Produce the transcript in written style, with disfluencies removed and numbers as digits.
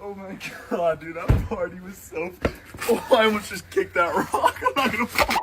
Oh my god, dude, that party was so. Oh, I almost just kicked that rock. I'm not gonna fall.